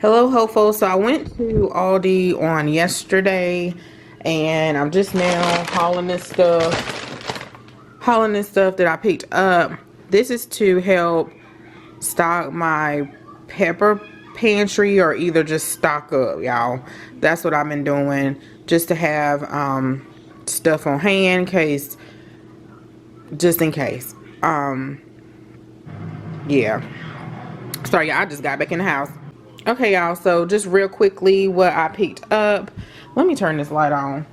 Hello, hopefuls. So I went to Aldi on yesterday, and I'm just now hauling this stuff that I picked up. This is to help stock my pepper pantry, or either just stock up, y'all. That's what I've been doing, just to have stuff on hand, just in case. Yeah. Sorry, y'all, I just got back in the house. Okay, y'all, so just real quickly what I picked up. Let me turn this light on.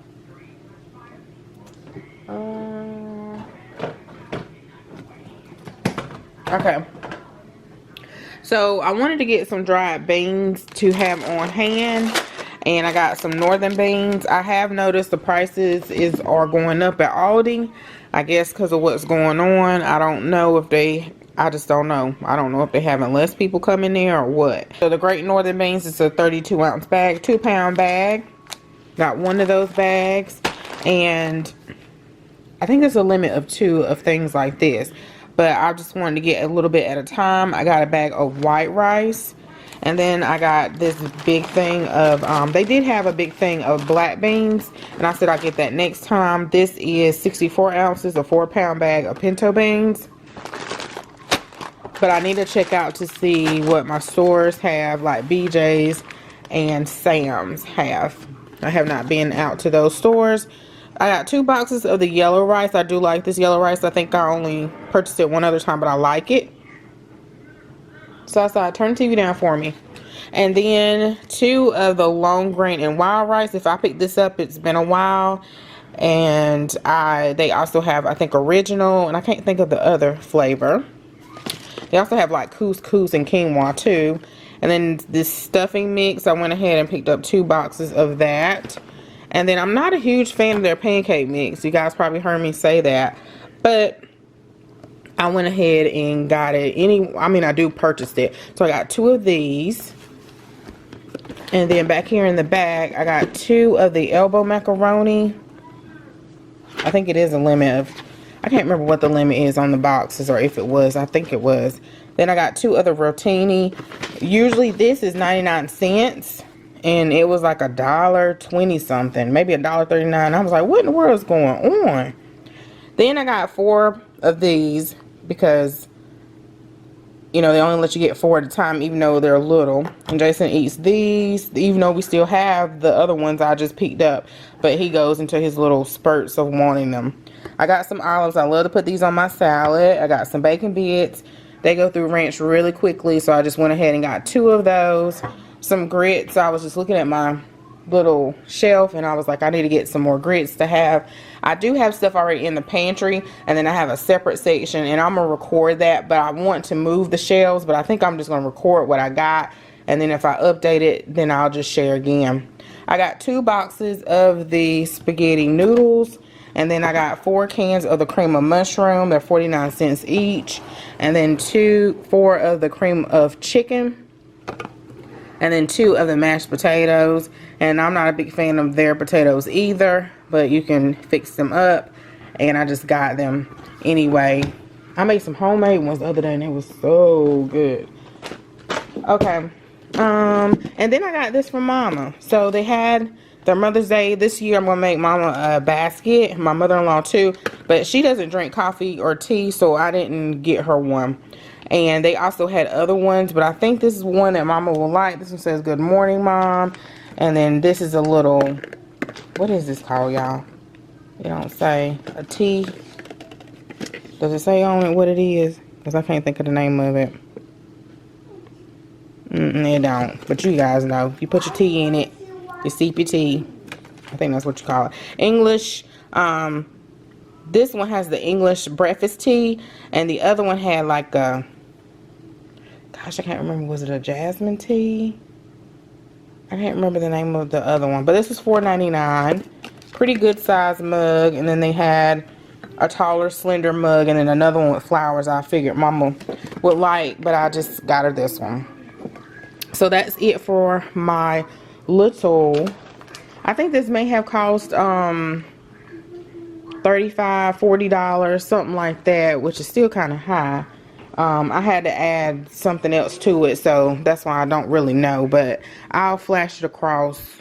Okay. So I wanted to get some dried beans to have on hand, and I got some northern beans. I have noticed the prices are going up at Aldi. I guess because of what's going on. I don't know if I just don't know. I don't know if they're having less people come in there or what. So the Great Northern Beans is a 32-ounce bag, 2-pound bag. Got one of those bags, and I think there's a limit of 2 of things like this. But I just wanted to get a little bit at a time. I got a bag of white rice, and then I got this big thing of they did have a big thing of black beans, and I said I'll get that next time. This is 64 ounces, a 4-pound bag of pinto beans. But I need to check out to see what my stores have, like BJ's and Sam's have. I have not been out to those stores. I got 2 boxes of the yellow rice. I do like this yellow rice. I think I only purchased it one other time, but I like it. So I said, turn the TV down for me. And then 2 of the long grain and wild rice. If I picked this up, it's been a while. And they also have, I think, original, and I can't think of the other flavor. They also have like couscous and quinoa too. And then this stuffing mix, I went ahead and picked up 2 boxes of that. And then I'm not a huge fan of their pancake mix. You guys probably heard me say that. But I went ahead and got it. I do purchase it. So I got 2 of these. And then back here in the bag, I got 2 of the elbow macaroni. I think it is a limit of, I can't remember what the limit is on the boxes, or if it was. I think it was. Then I got 2 other rotini. Usually this is 99 cents. And it was like $1.20 something. Maybe $1.39. I was like, what in the world is going on? Then I got 4 of these. Because, you know, they only let you get 4 at a time, even though they're little. And Jason eats these, even though we still have the other ones I just picked up. But he goes into his little spurts of wanting them. I got some olives. I love to put these on my salad. I got some bacon bits. They go through ranch really quickly, so I just went ahead and got 2 of those. Some grits. I was just looking at my little shelf, and I was like, I need to get some more grits to have. I do have stuff already in the pantry, and then I have a separate section, and I'm going to record that, but I want to move the shelves, but I think I'm just going to record what I got, and then if I update it, then I'll just share again. I got 2 boxes of the spaghetti noodles. And then I got 4 cans of the cream of mushroom. They're 49 cents each. And then 4 of the cream of chicken. And then 2 of the mashed potatoes. And I'm not a big fan of their potatoes either, but you can fix them up. And I just got them anyway. I made some homemade ones the other day, and it was so good. Okay. And then I got this from Mama. So they had their Mother's Day. This year I'm going to make Mama a basket. My mother-in-law too. But she doesn't drink coffee or tea, so I didn't get her one. And they also had other ones, but I think this is one that Mama will like. This one says, "Good morning, Mom." And then this is a little, what is this called, y'all? It don't say. A tea. Does it say on it what it is? Because I can't think of the name of it. It don't. But you guys know. You put your tea in it. You steep your tea. I think that's what you call it. English. This one has the English breakfast tea. And the other one had like a, gosh, I can't remember. Was it a jasmine tea? I can't remember the name of the other one. But this was $4.99. Pretty good size mug. And then they had a taller, slender mug. And then another one with flowers I figured Mama would like. But I just got her this one. So that's it for my little. I think this may have cost $35, $40, something like that, which is still kind of high. I had to add something else to it, so that's why I don't really know, but I'll flash it across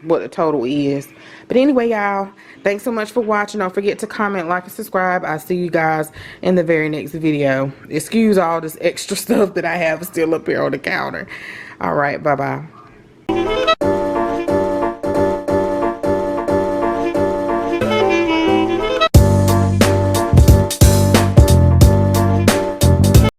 what the total is. But anyway, y'all, thanks so much for watching. Don't forget to comment, like, and subscribe. I'll see you guys in the very next video. Excuse all this extra stuff that I have still up here on the counter. All right, bye-bye.